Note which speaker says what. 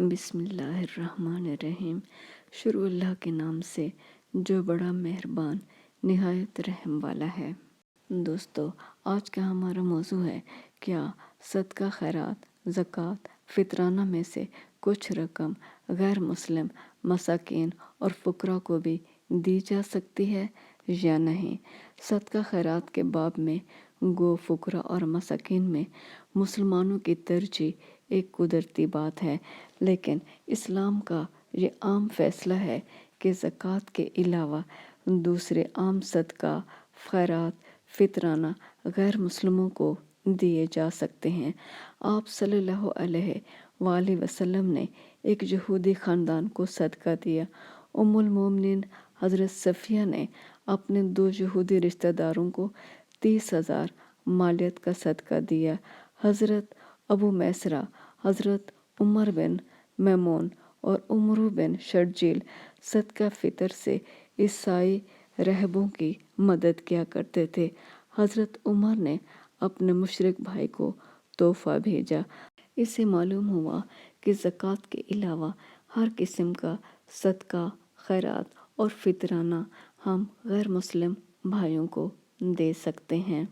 Speaker 1: بسم اللہ الرحمن الرحیم۔ شروع اللہ کے نام سے جو بڑا مہربان نہایت رحم والا ہے۔ دوستو، آج کا ہمارا موضوع ہے کیا صدقہ خیرات، زکوٰۃ، فطرانہ میں سے کچھ رقم غیر مسلم مساکین اور فقراء کو بھی دی جا سکتی ہے یا نہیں؟ صدقہ خیرات کے باب میں گو فقراء اور مساکین میں مسلمانوں کی ترجیح ایک قدرتی بات ہے، لیکن اسلام کا یہ عام فیصلہ ہے کہ زکوٰۃ کے علاوہ دوسرے عام صدقہ خیرات فطرانہ غیر مسلموں کو دیے جا سکتے ہیں۔ آپ صلی اللہ علیہ وآلہ وسلم نے ایک یہودی خاندان کو صدقہ دیا۔ ام المومنین حضرت صفیہ نے اپنے 2 یہودی رشتہ داروں کو 30,000 مالیت کا صدقہ دیا۔ حضرت ابو میسرہ، حضرت عمر بن میمون اور عمرو بن شرجیل صدقہ فطر سے عیسائی راہبوں کی مدد کیا کرتے تھے۔ حضرت عمر نے اپنے مشرک بھائی کو تحفہ بھیجا۔ اس سے معلوم ہوا کہ زکوٰۃ کے علاوہ ہر قسم کا صدقہ خیرات اور فطرانہ ہم غیر مسلم بھائیوں کو دے سکتے ہیں۔